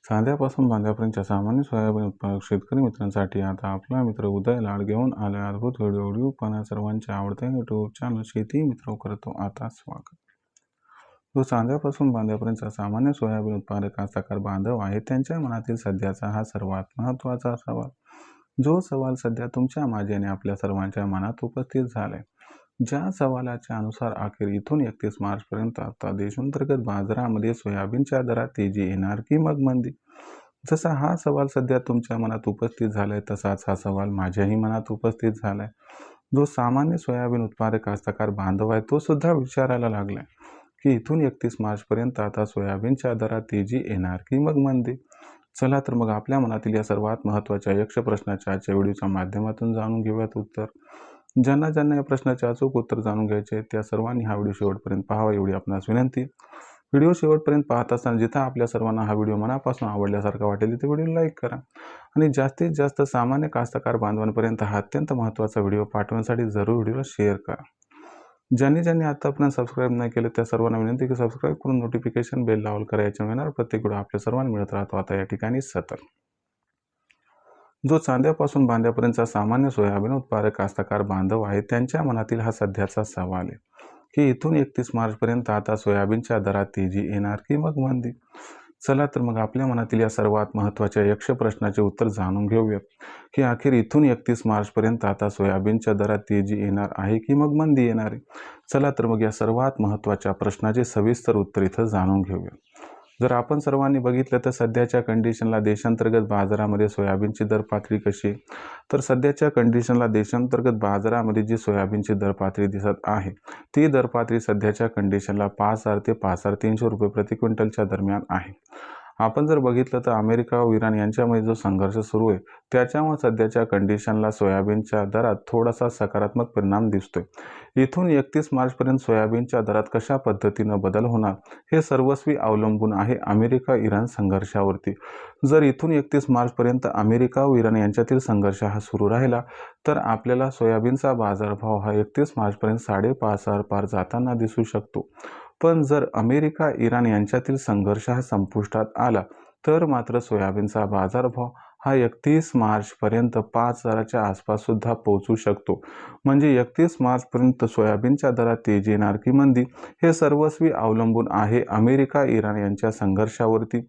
चांद्यापासून बांध्यापर्यंतच्या सामान्य सोयाबीन उत्पादक शेतकरी मित्रांसाठी आता आपला मित्र उदय लाड घेऊन आले अद्भुत व्हिडिओ पण सर्वांच्या आवडत्या यूट्यूब चॅनल शेती मित्र करतो आता स्वागत। जो चांद्यापासून बांध्यापर्यंतचा सामान्य सोयाबीन उत्पादक कास्तकार बांधव आहे त्यांच्या मनातील सध्याचा हा सर्वात महत्त्वाचा सवाल, जो सवाल सध्या तुमच्या माझ्या आणि आपल्या सर्वांच्या मनात उपस्थित झालाय। ज्या सवालाच्या अनुसार अखेर इथून 31 मार्च पर्यंत आता देशांतर्गत बाजारामध्ये सोयाबीनच्या दरात तेजी येणार की मग मंदी। जसा हा सवाल सध्या तुमच्या मनात उपस्थित झालाय तसाच हा सवाल माझ्याही मनात उपस्थित झालाय। जो सामान्य सोयाबीन उत्पादक कास्तकार बांधव आहे तो सुद्धा विचारायला लागलाय की इथून 31 मार्च पर्यंत आता सोयाबीनच्या दरात तेजी येणार की मग मंदी। चला तर मग आपल्या मनातील या सर्वात महत्त्वाच्या यक्ष प्रश्नाच्या आजच्या व्हिडिओच्या माध्यमातून जाणून घेऊयात उत्तर। ज्यांना या प्रश्नाचे अचूक उत्तर जाणून घ्यायचे त्या सर्वांनी हा व्हिडिओ शेवटपर्यंत पाहावा एवढी आपणास विनंती। व्हिडिओ शेवटपर्यंत पाहत असताना जिथे आपल्या सर्वांना हा व्हिडिओ मनापासून आवडल्यासारखा वाटेल तिथे व्हिडिओ लाईक करा आणि जास्तीत जास्त सामान्य कास्तकार बांधवांपर्यंत हा अत्यंत महत्त्वाचा व्हिडिओ पाठवण्यासाठी जरूर व्हिडिओला शेअर करा। ज्यांनी आतापर्यंत सबस्क्राईब नाही केले त्या सर्वांना विनंती की सबस्क्राईब करून नोटिफिकेशन बेल लावल करायचे मिळणार प्रत्येक व्हिडिओ आपल्या सर्वांना मिळत राहतो आता या ठिकाणी सतत। जो चांद्यापासून बांध्यापर्यंतचा सामान्य सोयाबीन उत्पादक कास्तकार बांधव आहे त्यांच्या मनातील हा सध्याचा सवाल आहे की इथून 31 मार्च पर्यंत आता सोयाबीनच्या दरात तेजी येणार की मग मंदी। चला तर मग आपल्या मनातील या सर्वात महत्त्वाच्या यक्ष प्रश्नाचे उत्तर जाणून घेऊयात की अखेर इथून 31 मार्च पर्यंत आता सोयाबीनच्या दरात तेजी येणार आहे की मग मंदी येणार आहे। चला तर मग या सर्वात महत्त्वाच्या प्रश्नाचे सविस्तर उत्तर इथं जाणून घेऊया। जर आपण सर्वांनी बघितलं तर सध्याच्या कंडिशनला देशांतर्गत बाजारामध्ये सोयाबीनची दर पातळी कशी, तर सध्याच्या कंडिशनला देशांतर्गत बाजारामध्ये जी सोयाबीनची दर पातळी दिसत आहे ती दर पातळी सध्याच्या कंडिशनला 5,000 ते 5,300 रुपये प्रति क्विंटलच्या दरम्यान आहे। आपण जर बघितलं तर अमेरिका व इराण यांच्यामध्ये जो संघर्ष सुरू आहे त्याच्यामुळे सध्याच्या कंडिशनला सोयाबीनच्या दरात थोडासा सकारात्मक परिणाम दिसतोय। इथून 31 मार्चपर्यंत सोयाबीनच्या दरात कशा पद्धतीनं बदल होणार हे सर्वस्वी अवलंबून आहे अमेरिका इराण संघर्षावरती। जर इथून 31 मार्चपर्यंत अमेरिका व इराण यांच्यातील संघर्ष हा सुरू राहिला तर आपल्याला सोयाबीनचा बाजारभाव हा 31 मार्चपर्यंत 5,500 पार जाताना दिसू शकतो। पण जर अमेरिका इराण यांच्यातील संघर्ष हा संपुष्टात आला तर मात्र सोयाबीनचा बाजारभाव हा 31 मार्चपर्यंत 5,000च्या आसपास सुद्धा पोहोचू शकतो। म्हणजे 31 मार्चपर्यंत सोयाबीनच्या दरात तेजी येणार की मंदी हे सर्वस्वी अवलंबून आहे अमेरिका इराण यांच्या संघर्षावरती।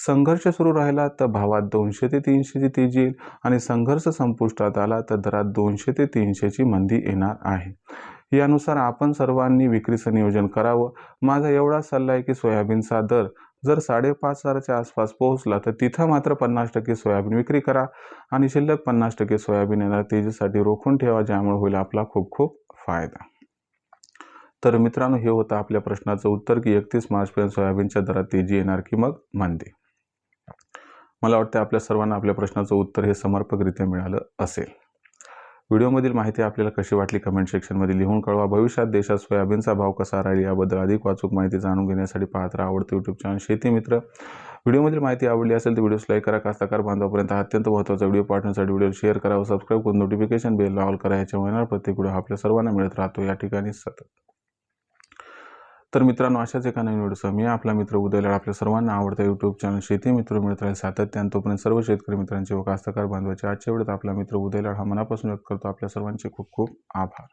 संघर्ष सुरू राहिला तर भावात 200 ते 300ची तेजी येईल आणि संघर्ष संपुष्टात आला तर दरात 200 ते 300ची मंदी येणार आहे। यानुसार आपण सर्वांनी विक्रीचं नियोजन करावं। माझा एवढा सल्ला आहे की सोयाबीनचा दर जर 5,500च्या आसपास पोहोचला तर तिथं मात्र 50% सोयाबीन विक्री करा आणि शिल्लक 50% सोयाबीन येणार तेजीसाठी रोखून ठेवा, ज्यामुळे होईल आपला खूप खूप फायदा। तर मित्रांनो हे होतं आपल्या प्रश्नाचं उत्तर की 31 मार्चपर्यंत सोयाबीनच्या दरात तेजी येणार की मग मंदी। मला वाटतं आपल्या सर्वांना आपल्या प्रश्नाचं उत्तर हे समर्पकरित्या मिळालं असेल। व्हिडिओमधील माहिती आपल्याला कशी वाटली कमेंट सेक्शनमध्ये लिहून कळवा। भविष्यात देशात सोयाबीनचा भाव कसा राहील याबद्दल अधिक वाचूक माहिती जाणून घेण्यासाठी पाहत राहा आवडते यूट्यूब चॅनल शेती मित्र। व्हिडिओमधील माहिती आवडली असेल तर व्हिडिओस लाईक करा, कास्तकार बांधवापर्यंत हा अत्यंत महत्त्वाचा व्हिडिओ पाठवण्यासाठी व्हिडिओ शेअर करा व सबस्क्राईब करून नोटिफिकेशन बेल लावल करा, याच्यामुळे येणार प्रत्येक व्हिडिओ आपल्या सर्वांना मिळत राहतो या ठिकाणी सतत। तर मित्रांनो अशाच एका नवीन व्हिडिओसह मी आपला मित्र उदय लाड आपल्या सर्वांना आवडता यूट्यूब चॅनल शेती मित्र मिळत राहील सातत्याने। तोपर्यंत सर्व शेतकरी मित्रांचे व कास्तकार बांधवांचे आजच्या व्हिडिओत आपला मित्र उदय लाड हा मनापासून व्यक्त करतो। आपल्या सर्वांचे खूप खूप आभार।